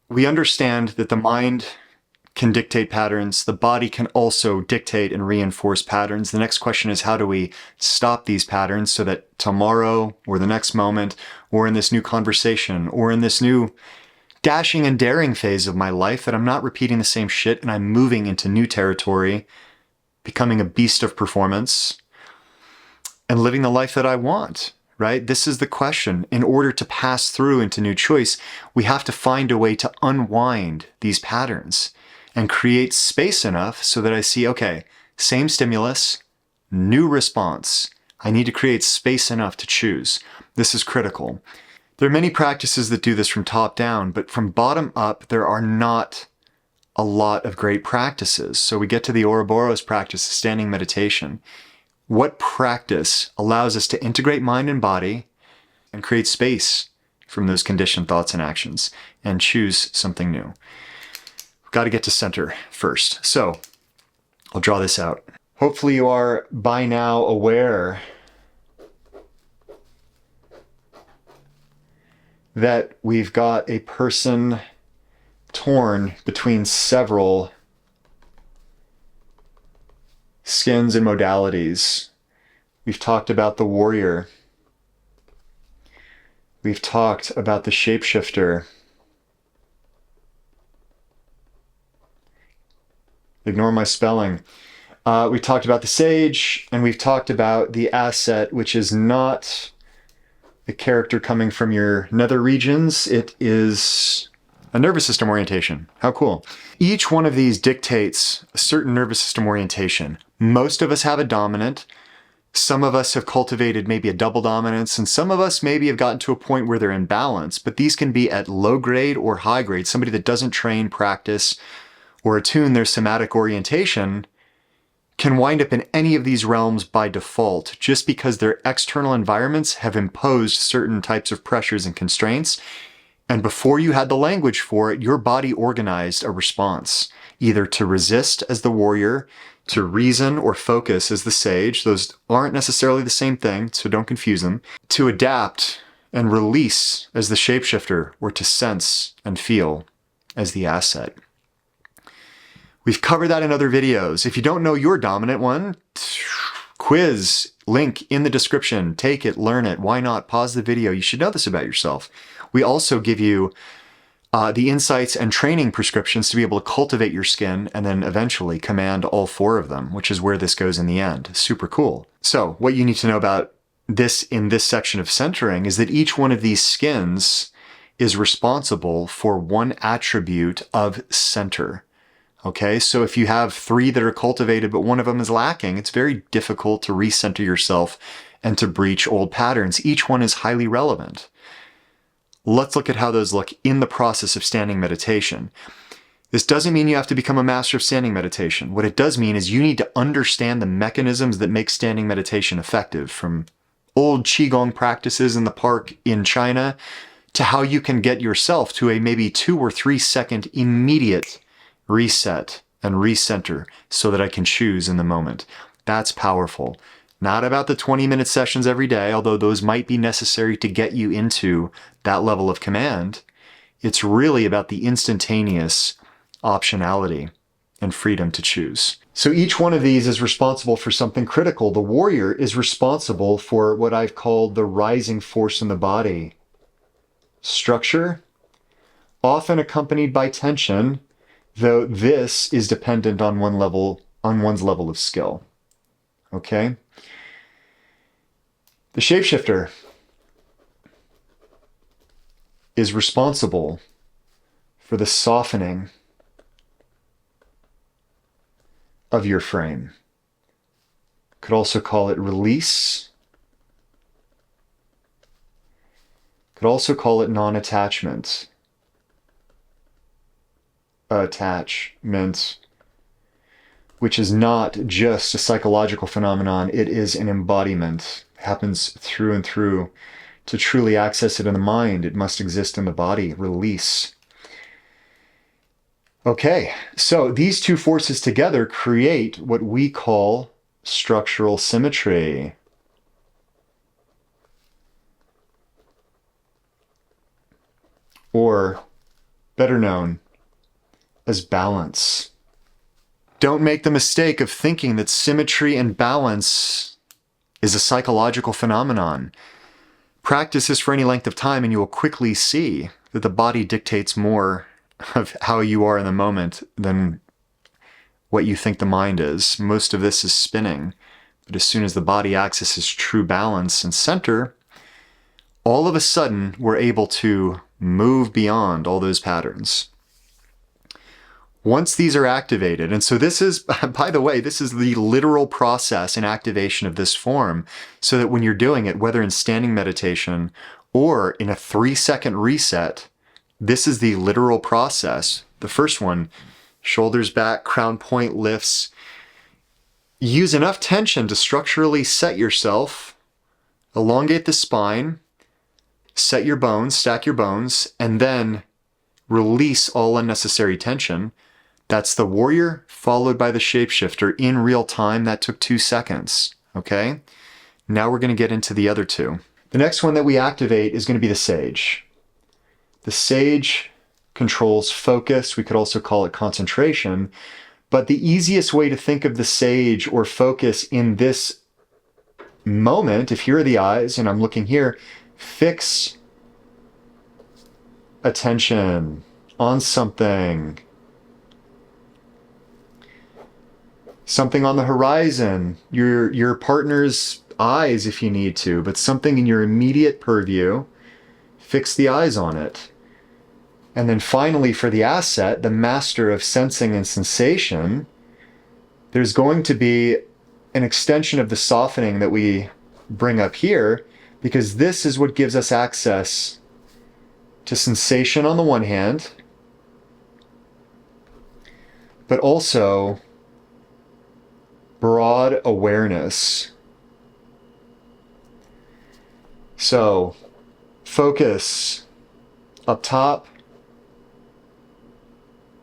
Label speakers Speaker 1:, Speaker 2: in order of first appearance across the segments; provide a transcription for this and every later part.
Speaker 1: we understand that the mind can dictate patterns. The body can also dictate and reinforce patterns. The next question is, how do we stop these patterns so that tomorrow or the next moment or in this new conversation or in this new dashing and daring phase of my life that I'm not repeating the same shit and I'm moving into new territory, becoming a beast of performance and living the life that I want, right? This is the question. In order to pass through into new choice, we have to find a way to unwind these patterns and create space enough so that I see, okay, same stimulus, new response. I need to create space enough to choose. This is critical. There are many practices that do this from top down, but from bottom up, there are not a lot of great practices. So we get to the Ouroboros practice, standing meditation. What practice allows us to integrate mind and body and create space from those conditioned thoughts and actions and choose something new? We've got to get to center first. So I'll draw this out. Hopefully you are by now aware that we've got a person torn between several skins and modalities. We've talked about the warrior. We've talked about the shapeshifter. Ignore my spelling. We talked about the sage, and we've talked about the asset, which is not a character coming from your nether regions. It is a nervous system orientation. How cool. Each one of these dictates a certain nervous system orientation. Most of us have a dominant. Some of us have cultivated maybe a double dominance, and some of us maybe have gotten to a point where they're in balance, but these can be at low grade or high grade. Somebody that doesn't train, practice, or attune their somatic orientation can wind up in any of these realms by default, just because their external environments have imposed certain types of pressures and constraints. And before you had the language for it, your body organized a response, either to resist as the warrior, to reason or focus as the sage. Those aren't necessarily the same thing, so don't confuse them. To adapt and release as the shapeshifter, or to sense and feel as the asset. We've covered that in other videos. If you don't know your dominant one, quiz, link in the description. Take it, learn it. Why not? Pause the video. You should know this about yourself. We also give you the insights and training prescriptions to be able to cultivate your skin and then eventually command all four of them, which is where this goes in the end. Super cool. So what you need to know about this in this section of centering is that each one of these skins is responsible for one attribute of center. Okay, so if you have three that are cultivated, but one of them is lacking, it's very difficult to recenter yourself and to breach old patterns. Each one is highly relevant. Let's look at how those look in the process of standing meditation. This doesn't mean you have to become a master of standing meditation. What it does mean is you need to understand the mechanisms that make standing meditation effective, from old Qigong practices in the park in China to how you can get yourself to a maybe 2 or 3 second immediate reset and recenter so that I can choose in the moment. That's powerful. Not about the 20-minute sessions every day, although those might be necessary to get you into that level of command. It's really about the instantaneous optionality and freedom to choose. So each one of these is responsible for something critical. The warrior is responsible for what I've called the rising force in the body. Structure, often accompanied by tension, though this is dependent on one's level of skill. Okay? The shapeshifter is responsible for the softening of your frame. Could also call it release. Could also call it non-attachment. Attachment, which is not just a psychological phenomenon, it is an embodiment. It happens through and through. To truly access it in the mind, it must exist in the body. Release. Okay, so these two forces together create what we call structural symmetry. Or better known as balance. Don't make the mistake of thinking that symmetry and balance is a psychological phenomenon. Practice this for any length of time and you will quickly see that the body dictates more of how you are in the moment than what you think the mind is. Most of this is spinning, but as soon as the body accesses true balance and center, all of a sudden we're able to move beyond all those patterns. Once these are activated, and so this is, by the way, this is the literal process and activation of this form, so that when you're doing it, whether in standing meditation or in a 3-second reset, this is the literal process. The first one, shoulders back, crown point lifts. Use enough tension to structurally set yourself, elongate the spine, set your bones, stack your bones, and then release all unnecessary tension. That's the warrior followed by the shapeshifter in real time. That took 2 seconds, okay? Now we're going to get into the other two. The next one that we activate is going to be the sage. The sage controls focus. We could also call it concentration. But the easiest way to think of the sage or focus in this moment, if here are the eyes and I'm looking here, fix attention on something. Something on the horizon, your partner's eyes if you need to, but something in your immediate purview, fix the eyes on it. And then finally for the asset, the master of sensing and sensation, there's going to be an extension of the softening that we bring up here, because this is what gives us access to sensation on the one hand, but also broad awareness. So, focus up top,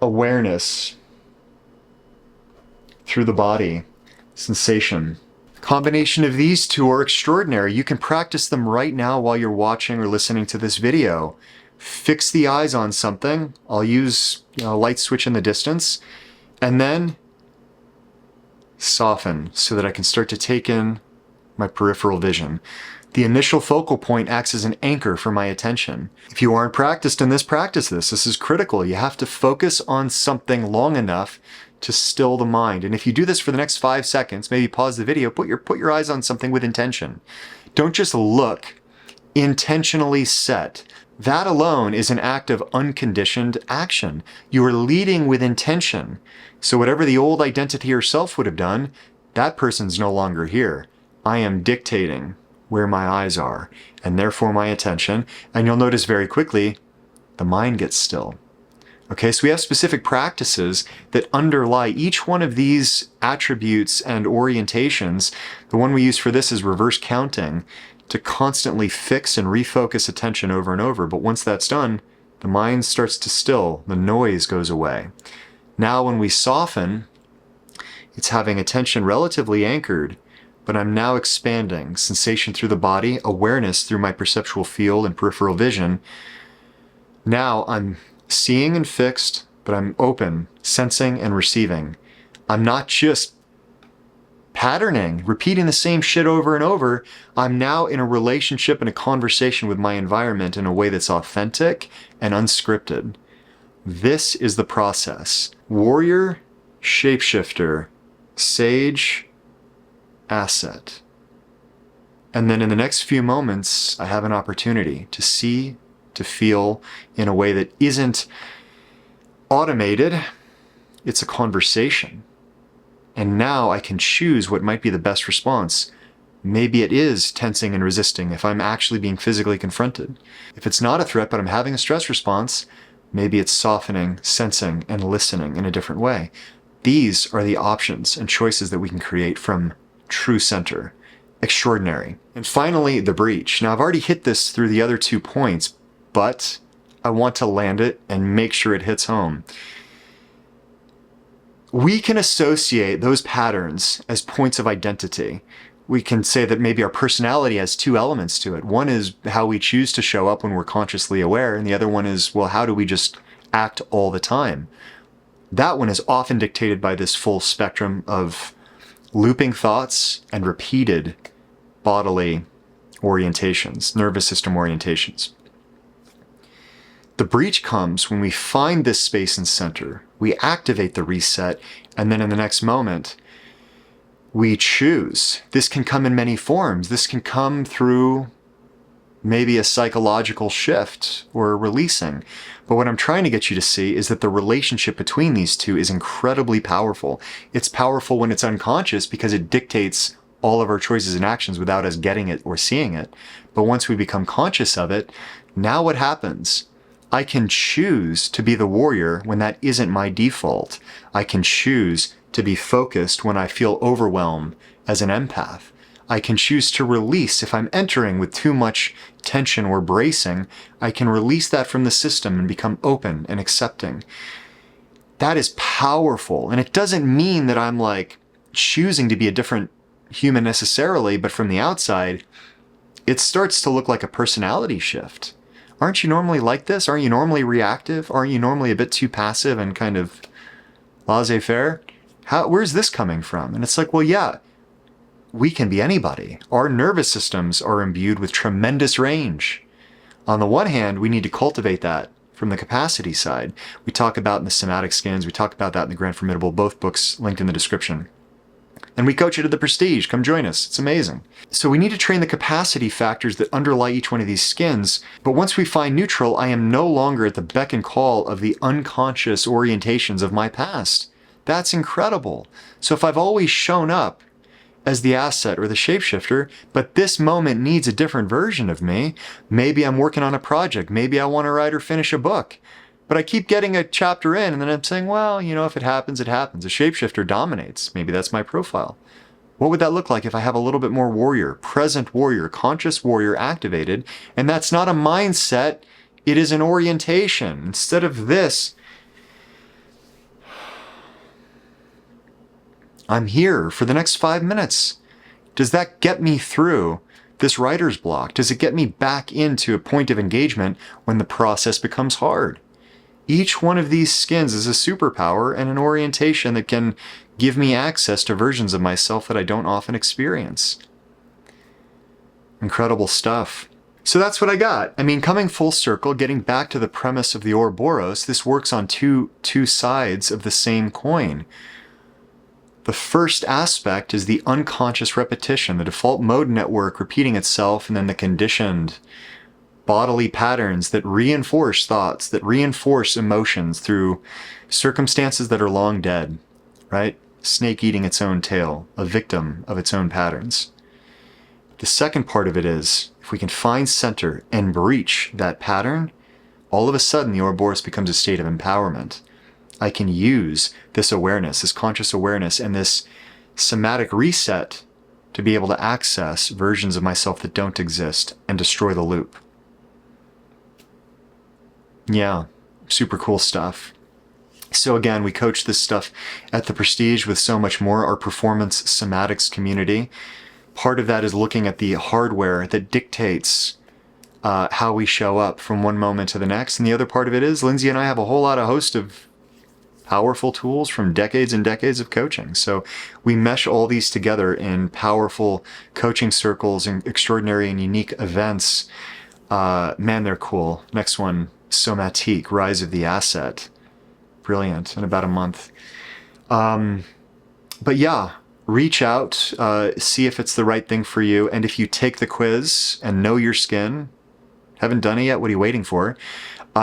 Speaker 1: awareness through the body, sensation. Combination of these two are extraordinary. You can practice them right now while you're watching or listening to this video. Fix the eyes on something. I'll use a light switch in the distance, and then soften so that I can start to take in my peripheral vision. The initial focal point acts as an anchor for my attention. If you aren't practiced in this, practice this. This is critical. You have to focus on something long enough to still the mind. And if you do this for the next 5 seconds, maybe pause the video, put your eyes on something with intention. Don't just look, intentionally set. That alone is an act of unconditioned action. You are leading with intention. So whatever the old identity or self would have done, that person's no longer here. I am dictating where my eyes are, and therefore my attention. And you'll notice very quickly, the mind gets still. Okay, so we have specific practices that underlie each one of these attributes and orientations. The one we use for this is reverse counting, to constantly fix and refocus attention over and over. But once that's done, the mind starts to still, the noise goes away. Now when we soften, it's having attention relatively anchored, but I'm now expanding sensation through the body, awareness through my perceptual field and peripheral vision. Now I'm seeing and fixed, but I'm open, sensing and receiving. I'm not just patterning, repeating the same shit over and over. I'm now in a relationship and a conversation with my environment in a way that's authentic and unscripted. This is the process. Warrior, shapeshifter, sage, asset. And then in the next few moments, I have an opportunity to see, to feel in a way that isn't automated. It's a conversation. And now I can choose what might be the best response. Maybe it is tensing and resisting if I'm actually being physically confronted. If it's not a threat, but I'm having a stress response, maybe it's softening, sensing, and listening in a different way. These are the options and choices that we can create from true center. Extraordinary. And finally, the breach. Now, I've already hit this through the other 2 points, but I want to land it and make sure it hits home. We can associate those patterns as points of identity. We can say that maybe our personality has 2 elements to it. One is how we choose to show up when we're consciously aware, and the other one is, well, how do we just act all the time. That one is often dictated by this full spectrum of looping thoughts and repeated bodily orientations, nervous system orientations. The breach comes when we find this space and center, we activate the reset, and then in the next moment, we choose. This can come in many forms. This can come through maybe a psychological shift or releasing. But what I'm trying to get you to see is that the relationship between these two is incredibly powerful. It's powerful when it's unconscious because it dictates all of our choices and actions without us getting it or seeing it. But once we become conscious of it, now what happens? I can choose to be the warrior when that isn't my default. I can choose to be focused when I feel overwhelmed as an empath. I can choose to release if I'm entering with too much tension or bracing. I can release that from the system and become open and accepting. That is powerful. And it doesn't mean that I'm like choosing to be a different human necessarily, but from the outside, it starts to look like a personality shift. Aren't you normally like this? Aren't you normally reactive? Aren't you normally a bit too passive and kind of laissez-faire? Where's this coming from? And it's like, well, yeah, we can be anybody. Our nervous systems are imbued with tremendous range. On the one hand, we need to cultivate that from the capacity side. We talk about in the Somatic Skins, we talk about that in the Grand Formidable, both books linked in the description. And we coach it at the Prestige. Come join us. It's amazing. So we need to train the capacity factors that underlie each one of these skins. But once we find neutral, I am no longer at the beck and call of the unconscious orientations of my past. That's incredible. So if I've always shown up as the asset or the shapeshifter, but this moment needs a different version of me, maybe I'm working on a project, maybe I want to write or finish a book, but I keep getting a chapter in and then I'm saying, well, you know, if it happens, it happens. A shapeshifter dominates. Maybe that's my profile. What would that look like if I have a little bit more warrior, present warrior, conscious warrior activated? And that's not a mindset, it is an orientation. Instead of this, I'm here for the next 5 minutes. Does that get me through this writer's block? Does it get me back into a point of engagement when the process becomes hard? Each one of these skins is a superpower and an orientation that can give me access to versions of myself that I don't often experience. Incredible stuff. So that's what I got. I mean, coming full circle, getting back to the premise of the Ouroboros, this works on two sides of the same coin. The first aspect is the unconscious repetition, the default mode network repeating itself, and then the conditioned bodily patterns that reinforce thoughts, that reinforce emotions through circumstances that are long dead, right? Snake eating its own tail, a victim of its own patterns. The second part of it is, if we can find center and breach that pattern, all of a sudden the Ouroboros becomes a state of empowerment. I can use this awareness, this conscious awareness, and this somatic reset to be able to access versions of myself that don't exist and destroy the loop. Yeah, super cool stuff. So again, we coach this stuff at the Prestige with so much more, our Performance Somatics community. Part of that is looking at the hardware that dictates how we show up from one moment to the next. And the other part of it is Lindsay and I have a whole host of powerful tools from decades and decades of coaching. So we mesh all these together in powerful coaching circles and extraordinary and unique events. Man, they're cool. Next one, Somatic, Rise of the Asset. Brilliant, in about a month. But yeah, reach out, see if it's the right thing for you. And if you take the quiz and know your skin, haven't done it yet, what are you waiting for?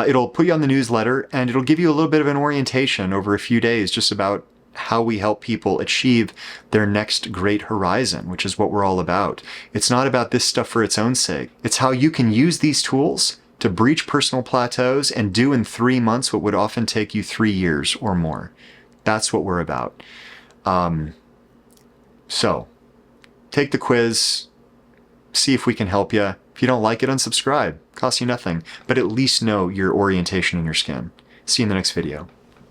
Speaker 1: It'll put you on the newsletter and it'll give you a little bit of an orientation over a few days just about how we help people achieve their next great horizon, which is what we're all about. It's not about this stuff for its own sake. It's how you can use these tools to breach personal plateaus and do in 3 months what would often take you 3 years or more. That's what we're about. So take the quiz, see if we can help you. If you don't like it, unsubscribe. Costs you nothing, but at least know your orientation in your skin. See you in the next video.